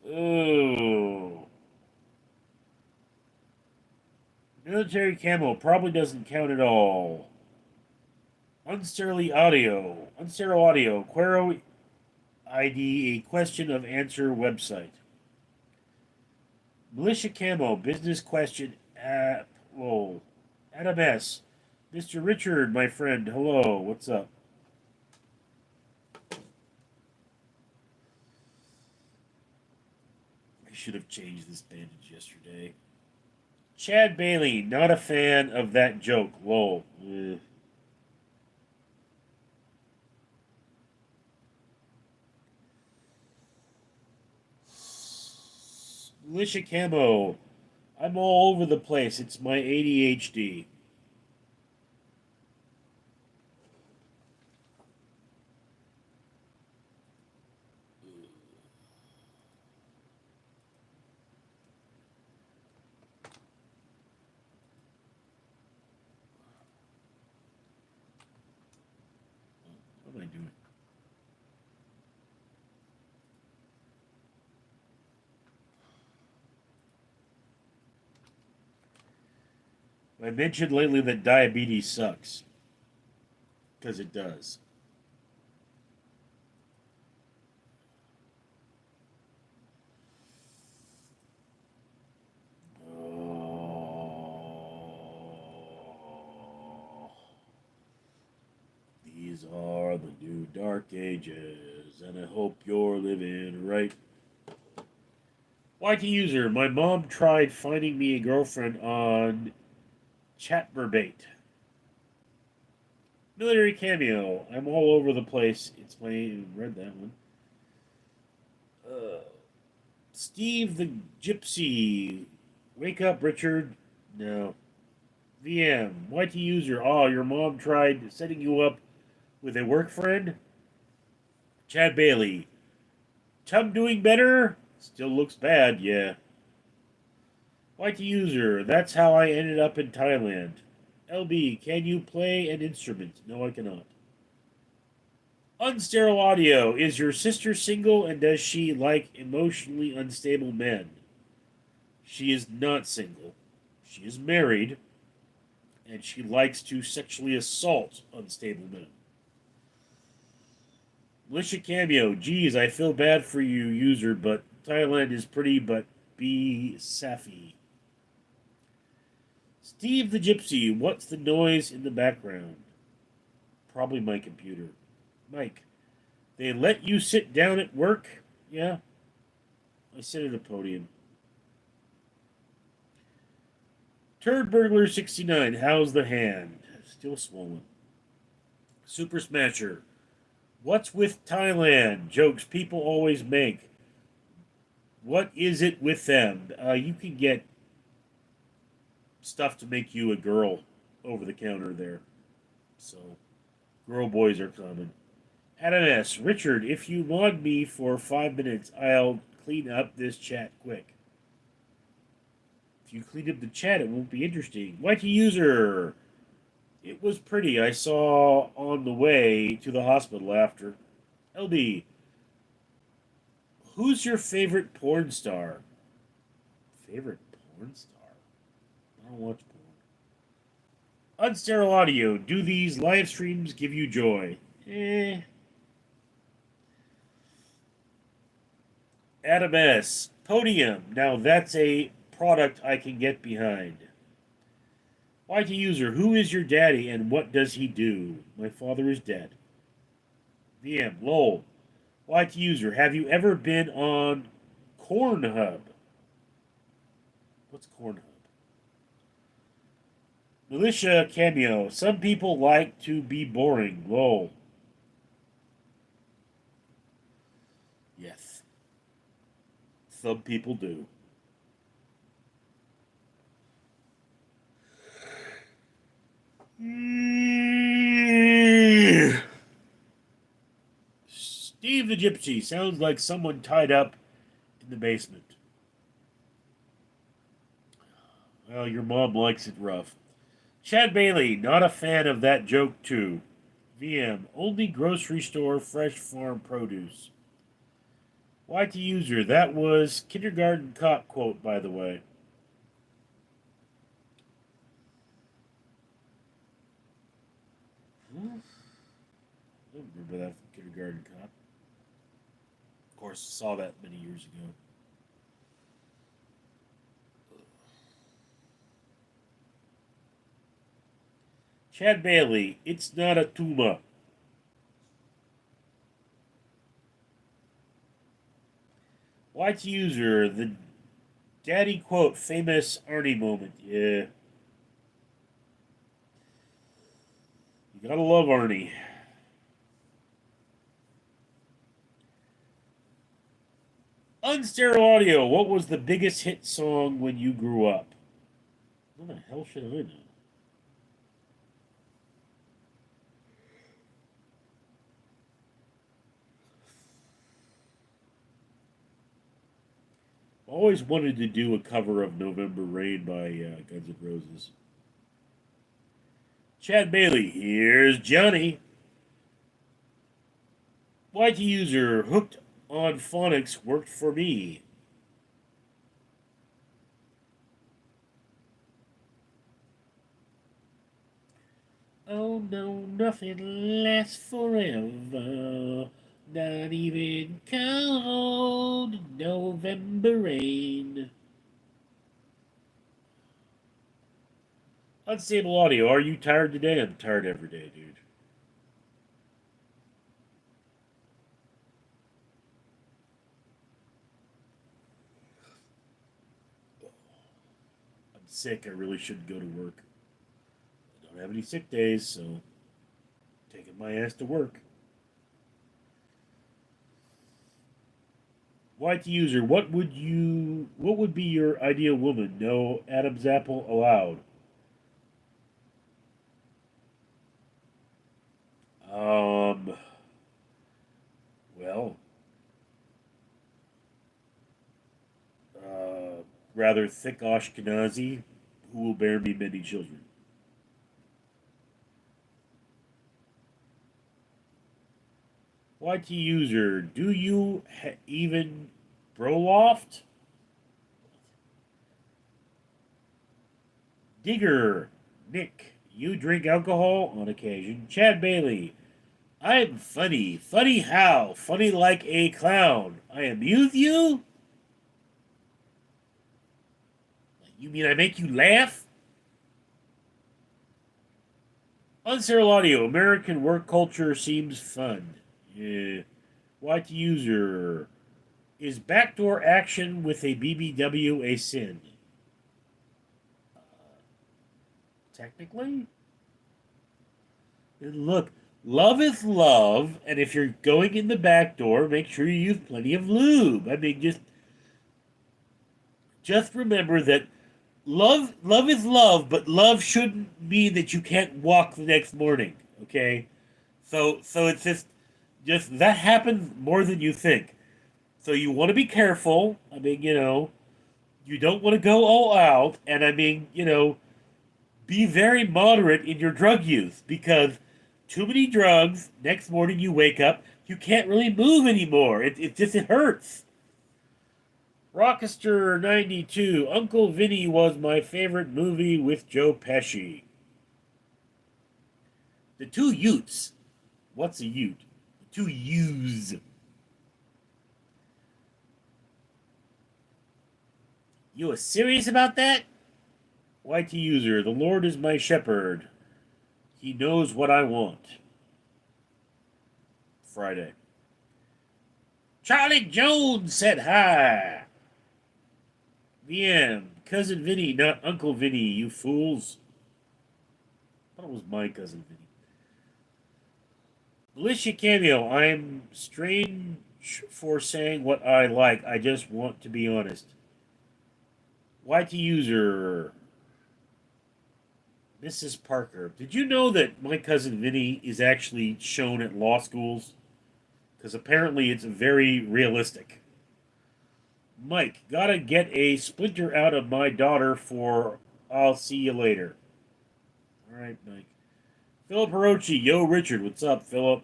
S1: Oh. Military camo probably doesn't count at all. Unstereo audio. Quero ID, a question of answer website. Militia camo, business question app. Whoa. Adam S. Mr. Richard, my friend, hello. What's up? I should have changed this bandage yesterday. Chad Bailey, not a fan of that joke. Lol. Militia camo. I'm all over the place. It's my ADHD. What am I doing? I mentioned lately that diabetes sucks. Because it does. Oh, these are the new dark ages, and I hope you're living right. YT user, my mom tried finding me a girlfriend on Chatberbait. Military cameo. I'm all over the place. It's my read that one. Uh, Steve the Gypsy. Wake up, Richard. No. VM. YT user. Oh, your mom tried setting you up with a work friend? Chad Bailey. Tub doing better? Still looks bad, yeah. YT user. That's how I ended up in Thailand. LB, can you play an instrument? No, I cannot. Unsterile audio. Is your sister single and does she like emotionally unstable men? She is not single. She is married and she likes to sexually assault unstable men. Militia cameo. Geez, I feel bad for you, user, but Thailand is pretty, but be safi. Steve the Gypsy. What's the noise in the background? Probably my computer. Mike. They let you sit down at work? Yeah. I sit at a podium. Turd Burglar 69. How's the hand? Still swollen. Super Smasher. What's with Thailand? Jokes people always make. What is it with them? You can get stuff to make you a girl over the counter there. So, girl boys are common. Adam S. Richard, if you mod me for 5 minutes, I'll clean up this chat quick. If you clean up the chat, it won't be interesting. YT user. It was pretty. I saw on the way to the hospital after. LB, who's your favorite porn star? Favorite porn star? I don't watch porn. Unsterile audio. Do these live streams give you joy? Adam S. Podium. Now that's a product I can get behind. YT user, who is your daddy and what does he do? My father is dead. VM, lol. YT user, have you ever been on Cornhub? What's Cornhub? Militia cameo. Some people like to be boring. Lol. Yes. Some people do. Steve the Gypsy sounds like someone tied up in the basement. Well, your mom likes it rough. Chad Bailey, not a fan of that joke too. VM, only grocery store fresh farm produce. YT user, that was kindergarten cop quote, by the way. I don't remember that from kindergarten cop. Of course, saw that many years ago. Chad Bailey, it's not a tumor. YT user, the daddy quote, famous Arnie moment. Yeah. You gotta love Arnie. Unstereo audio, what was the biggest hit song when you grew up? What the hell should I know? Always wanted to do a cover of November Rain by Guns N' Roses. Chad Bailey, here's Johnny. YT user, hooked on phonics worked for me. Oh no, nothing lasts forever. Not even cold November rain. Unstable audio. Are you tired today? I'm tired every day, dude. I'm sick. I really shouldn't go to work. I don't have any sick days, so I'm taking my ass to work. YT user, what would be your ideal woman? No Adam's apple allowed. Um well, uh rather thick Ashkenazi who will bear me many children. YT user, do you even broloft? Digger, Nick, you drink alcohol on occasion. Chad Bailey, I'm funny. Funny how? Funny like a clown. I amuse you? You mean I make you laugh? Unserial audio. American work culture seems fun. Yeah. YT user. Is backdoor action with a BBW a sin? Technically? Look, love is love, and if you're going in the back door, make sure you use plenty of lube. I mean, just remember that love is love, but love shouldn't mean that you can't walk the next morning. Okay, so it's just that happens more than you think. So you want to be careful. I mean, you don't want to go all out, and I mean, be very moderate in your drug use because too many drugs. Next morning you wake up, you can't really move anymore. It hurts. Rockester 92. Uncle Vinny was my favorite movie with Joe Pesci. The Two Utes. What's a Ute? The Two U's. You are serious about that? YT user, the Lord is my shepherd. He knows what I want. Friday. Charlie Jones said hi. VM, Cousin Vinny, not Uncle Vinny, you fools. I thought it was my Cousin Vinny. Militia Cameo, I'm strange for saying what I like. I just want to be honest. YT user, Mrs. Parker, did you know that my Cousin Vinny is actually shown at law schools? Because apparently it's very realistic. Mike, gotta get a splinter out of my daughter for I'll see you later. All right, Mike. Philip Hirochi, yo, Richard, what's up, Philip?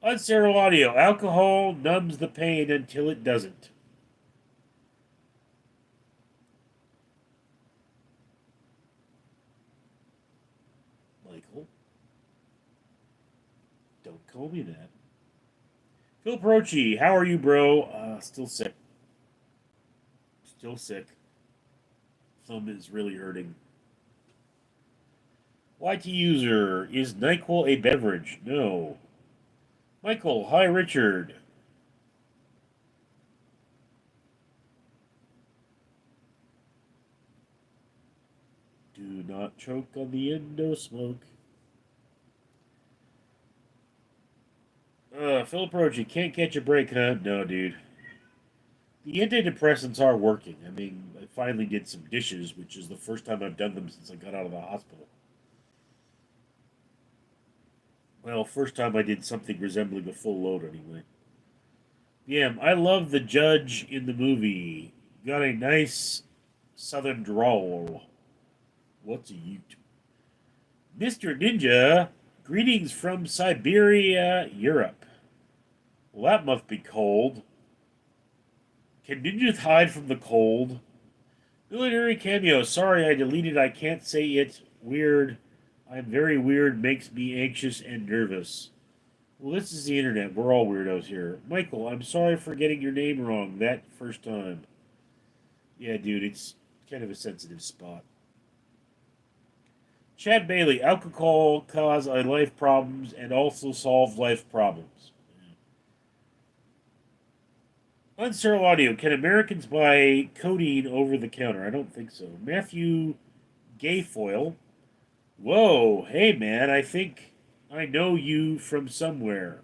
S1: Unsterile audio, alcohol numbs the pain until it doesn't. Michael, don't call me that. Philip Hirochi, how are you, bro? Still sick. Still sick. Thumb is really hurting. YT user, is NyQuil a beverage? No. Michael, hi Richard. Do not choke on the endo smoke. Philip Roach, you can't catch a break, huh? No, dude. The antidepressants are working. I mean, I finally did some dishes, which is the first time I've done them since I got out of the hospital. Well, first time I did something resembling a full load, anyway. Yeah, I love the judge in the movie. Got a nice southern drawl. What's a Ute? Mr. Ninja, greetings from Siberia, Europe. Well, that must be cold. Can ninjas hide from the cold? Military cameo. Sorry, I deleted. I can't say it. Weird. I'm very weird. Makes me anxious and nervous. Well, this is the internet. We're all weirdos here. Michael, I'm sorry for getting your name wrong that first time. Yeah, dude, it's kind of a sensitive spot. Chad Bailey, alcohol cause life problems and also solve life problems. Unsterile audio. Can Americans buy codeine over the counter? I don't think so. Matthew Gayfoyle. Whoa, hey man, I think I know you from somewhere.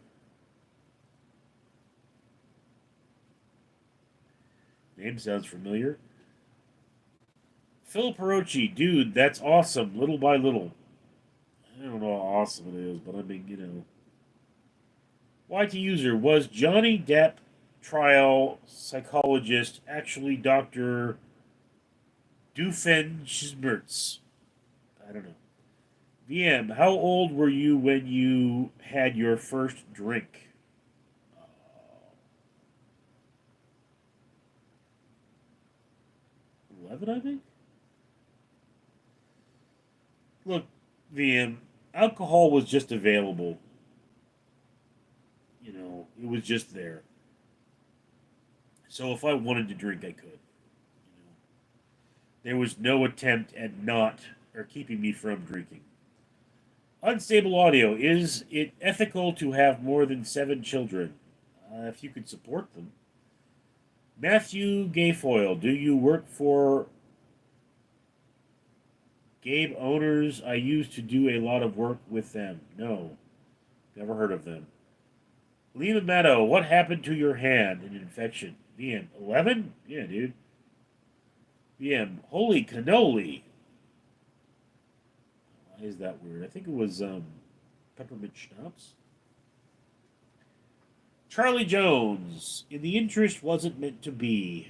S1: Name sounds familiar. Phil Perochi, dude, that's awesome. Little by little. I don't know how awesome it is, but I mean, you know. YT user, was Johnny Depp trial psychologist actually Dr. Doofenshmirtz? I don't know. VM, how old were you when you had your first drink? 11, I think? Look, VM, alcohol was just available. You know, it was just there. So if I wanted to drink, I could. You know, there was no attempt at not or keeping me from drinking. Unstable audio. Is it ethical to have more than 7 children? If you could support them. Matthew Gayfoyle. Do you work for Gabe owners? I used to do a lot of work with them. No. Never heard of them. Lima Meadow. What happened to your hand? An infection. VM. 11? Yeah, dude. VM. Holy cannoli. Why is that weird? I think it was peppermint schnapps. Charlie Jones. In the interest wasn't meant to be.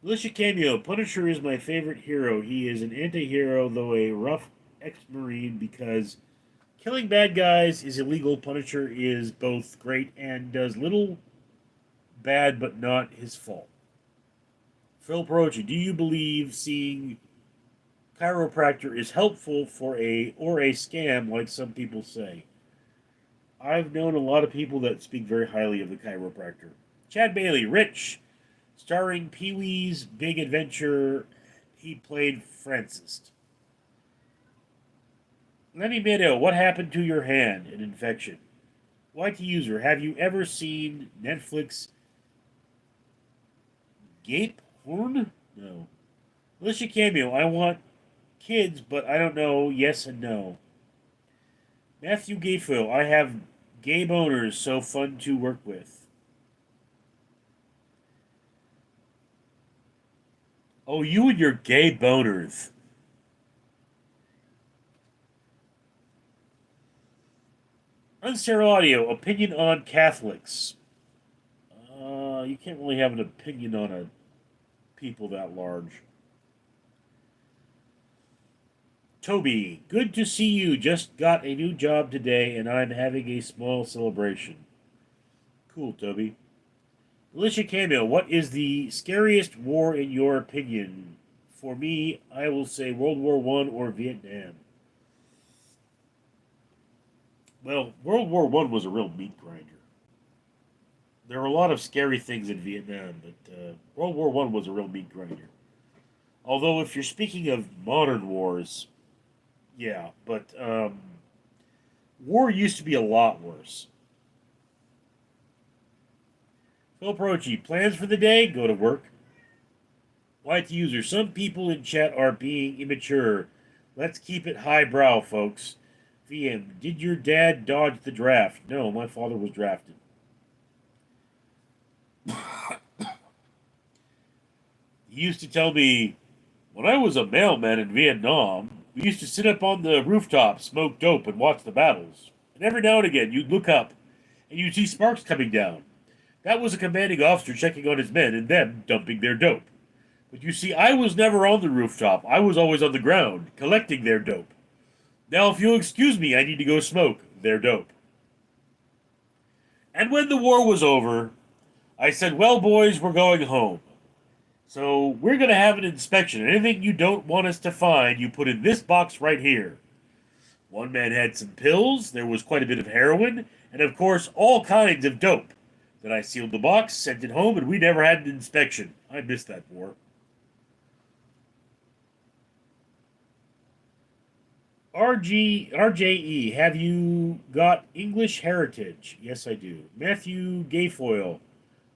S1: Militia Cameo. Punisher is my favorite hero. He is an anti-hero, though a rough ex-marine, because killing bad guys is illegal. Punisher is both great and does little bad, but not his fault. Phil Perochi, do you believe seeing chiropractor is helpful for a scam like some people say? I've known a lot of people that speak very highly of the chiropractor. Chad Bailey, Rich, Starring Pee-wee's Big Adventure, he played Francis. Lenny Meadow, what happened to your hand? An infection. YT user, have you ever seen Netflix Gape Horn? No. Alicia Cameo, I want kids, but I don't know yes and no. Matthew Gayfield, I have gay boners, so fun to work with. Oh, you and your gay boners. Unsterile Audio, opinion on Catholics. You can't really have an opinion on a people that large. Toby, good to see you. Just got a new job today, and I'm having a small celebration. Cool, Toby. Alicia Cameo, what is the scariest war in your opinion? For me, I will say World War One or Vietnam. Well, World War One was a real meat grinder. There were a lot of scary things in Vietnam, but World War One was a real meat grinder. Although, if you're speaking of modern wars, yeah, but war used to be a lot worse. Phil Prochi, plans for the day? Go to work. White user, some people in chat are being immature. Let's keep it highbrow, folks. VM, did your dad dodge the draft? No, my father was drafted. He used to tell me, when I was a mailman in Vietnam, we used to sit up on the rooftop, smoke dope, and watch the battles. And every now and again, you'd look up, and you'd see sparks coming down. That was a commanding officer checking on his men and them dumping their dope. But you see, I was never on the rooftop. I was always on the ground, collecting their dope. Now, if you'll excuse me, I need to go smoke their dope. And when the war was over, I said, well, boys, we're going home. So we're going to have an inspection. Anything you don't want us to find, you put in this box right here. One man had some pills, there was quite a bit of heroin, and of course, all kinds of dope. Then I sealed the box, sent it home, and we never had an inspection. I missed that war. RJE, have you got English heritage? Yes, I do. Matthew Gayfoyle,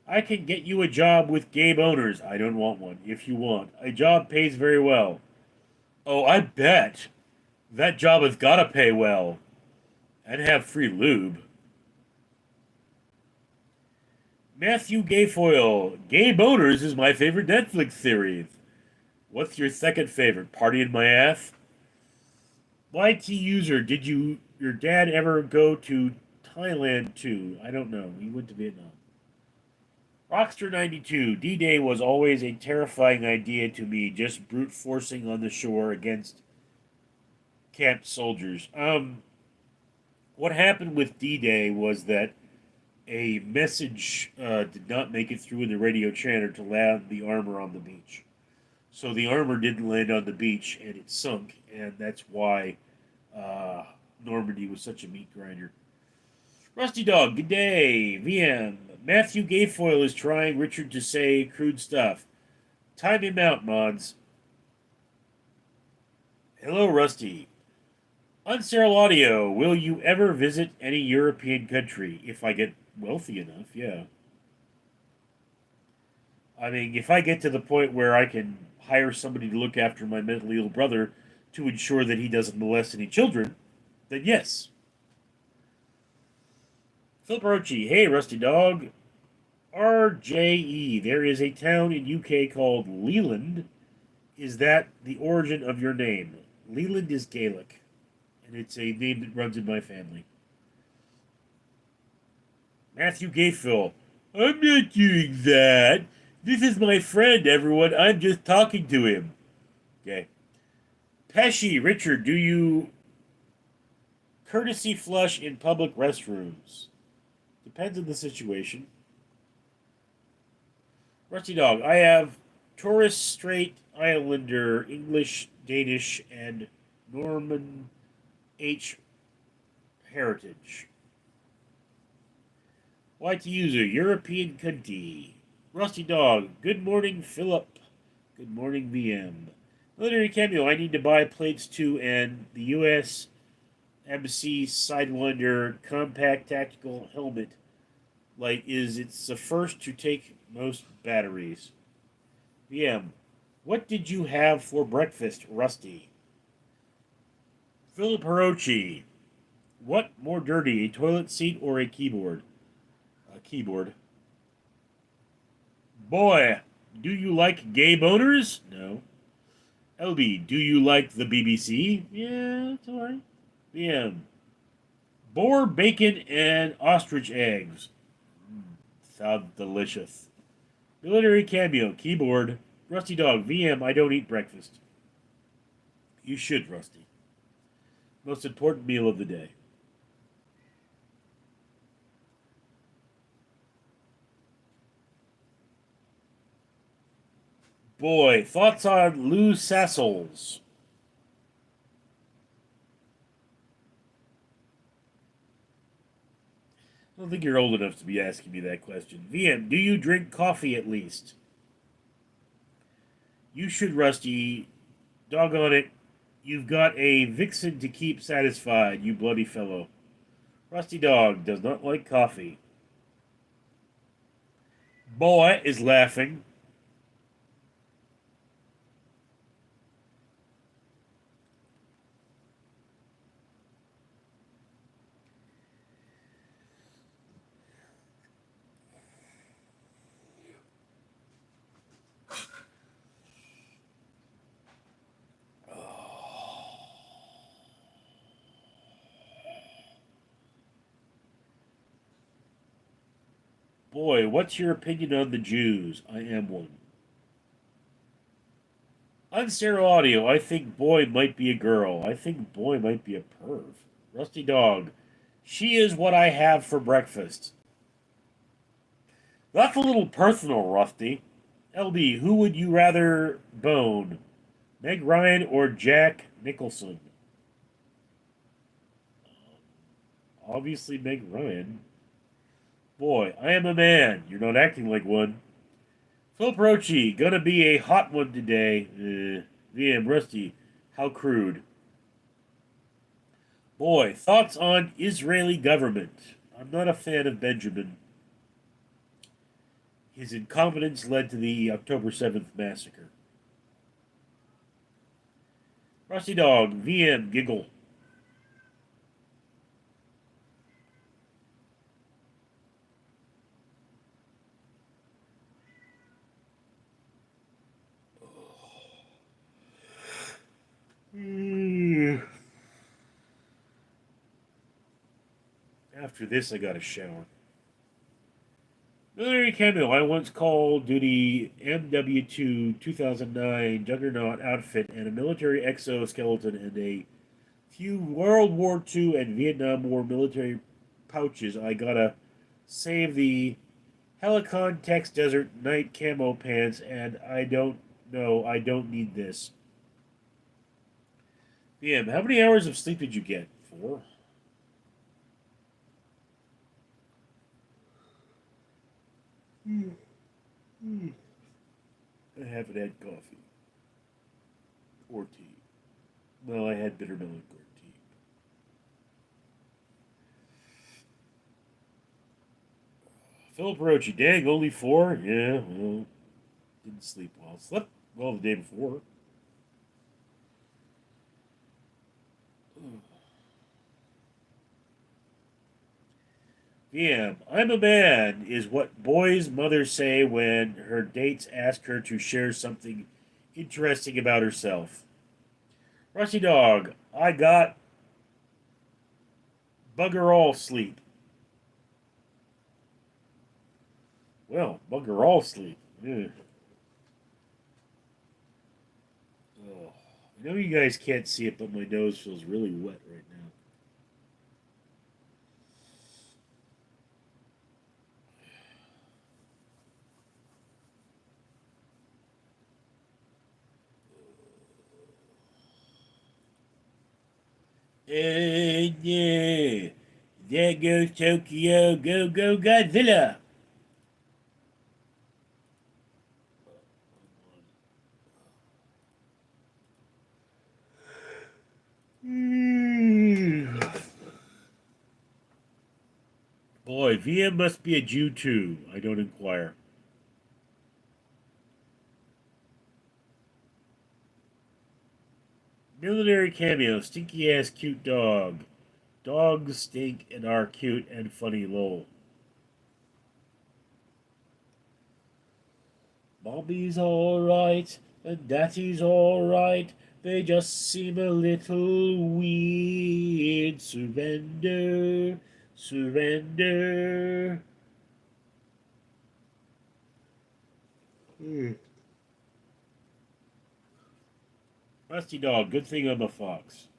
S1: I can get you a job with gay owners. I don't want one. If you want. A job pays very well. Oh, I bet. That job has got to pay well. And have free lube. Matthew Gayfoyle, Gay Boners is my favorite Netflix series. What's your second favorite? Party in my ass? YT user, did your dad ever go to Thailand too? I don't know. He went to Vietnam. Rockster 92, D-Day was always a terrifying idea to me, just brute forcing on the shore against camped soldiers. What happened with D-Day was that a message did not make it through in the radio channel to land the armor on the beach. So the armor didn't land on the beach and it sunk, and that's why Normandy was such a meat grinder. Rusty Dog, good day. VM, Matthew Gayfoyle is trying Richard to say crude stuff. Time him out, mods. Hello, Rusty. Unsterile Audio, will you ever visit any European country? If I get wealthy enough, yeah. I mean, if I get to the point where I can hire somebody to look after my mentally ill brother to ensure that he doesn't molest any children, then yes. Philip Rochi, hey, Rusty Dog. RJE, there is a town in UK called Leland. Is that the origin of your name? Leland is Gaelic, and it's a name that runs in my family. Matthew Gayfill, I'm not doing that. This is my friend, everyone. I'm just talking to him. Okay. Pesci, Richard, do you courtesy flush in public restrooms? Depends on the situation. Rusty Dog, I have Torres Strait Islander, English, Danish, and Norman H. heritage. YT user, European country. Rusty Dog. Good morning, Philip. Good morning, VM. Military Cameo. I need to buy plates too, and the U.S. Embassy Sidewinder compact tactical helmet. Like, it's the first to take most batteries. VM. What did you have for breakfast, Rusty? Philip Hirochi. What more dirty, a toilet seat or a keyboard? A keyboard. Boy, do you like gay boners? No. LB, do you like the BBC? Yeah, it's alright. VM. Boar, bacon, and ostrich eggs. Sounds delicious. Military cameo, keyboard. Rusty Dog, VM, I don't eat breakfast. You should, Rusty. Most important meal of the day. Boy, thoughts on Lou Sassels? I don't think you're old enough to be asking me that question. VM, do you drink coffee at least? You should, Rusty. Doggone it. You've got a vixen to keep satisfied, you bloody fellow. Rusty Dog does not like coffee. Boy is laughing. Boy, what's your opinion on the Jews? I am one. On stereo audio, I think boy might be a girl. I think boy might be a perv. Rusty Dog. She is what I have for breakfast. That's a little personal, Rusty. LB, who would you rather bone? Meg Ryan or Jack Nicholson? Obviously, Meg Ryan. Boy, I am a man. You're not acting like one. Phil Rochi, gonna be a hot one today. VM Rusty, how crude. Boy, thoughts on Israeli government. I'm not a fan of Benjamin. His incompetence led to the October 7th massacre. Rusty Dog, VM, giggle. After this, I got a shower. Military cameo. I once called duty MW2 2009 Juggernaut outfit and a military exoskeleton and a few World War II and Vietnam War military pouches. I gotta save the Helicon Tex Desert Night camo pants, and I don't know. I don't need this. VM, how many hours of sleep did you get? 4? I haven't had coffee or tea. Well, I had bitter melon gourd tea. Philip Rochi, dang, only 4? Yeah, well, didn't sleep well. Slept well the day before. VM, I'm a man, is what boys' mothers say when her dates ask her to share something interesting about herself. Rusty Dog, I got bugger all sleep. Well, bugger all sleep. Ugh. Oh. I know you guys can't see it, but my nose feels really wet right now. And yeah, there goes Tokyo. Go, go, Godzilla. Boy, VM must be a Jew too. I don't inquire. Military cameo, stinky ass cute dog. Dogs stink and are cute and funny, lol. Mommy's alright, and daddy's alright. They just seem a little weird. Surrender, surrender. Rusty dog, good thing I'm a fox.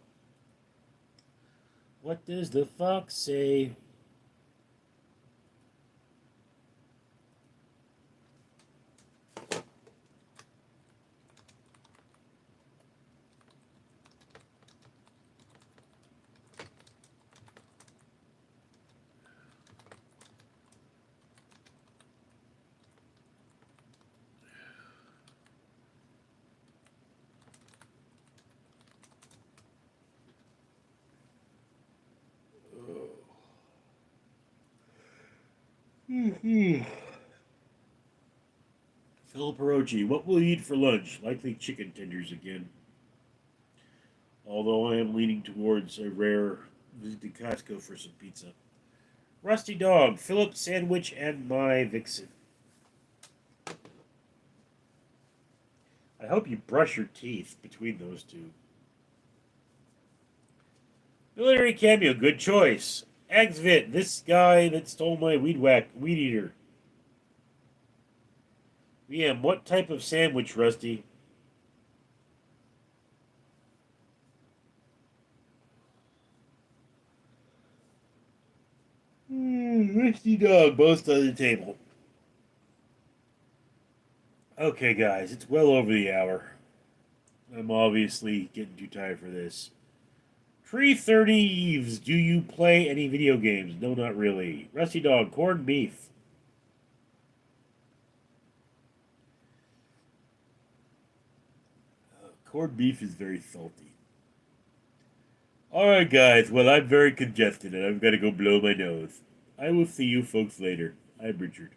S1: What does the fox say? Philip Perochi, what will you eat for lunch? Likely chicken tenders again. Although I am leaning towards a rare visit to Costco for some pizza. Rusty Dog, Philip Sandwich, and my Vixen. I hope you brush your teeth between those two. Military cameo, good choice. Axvit, this guy that stole my weed eater. VM, what type of sandwich, Rusty? Rusty Dog, both on the table. Okay, guys, it's well over the hour. I'm obviously getting too tired for this. Tree 30 Eves, do you play any video games? No, not really. Rusty Dog, corned beef. Corned beef is very salty. Alright, guys, well, I'm very congested and I've got to go blow my nose. I will see you folks later. I'm Richard.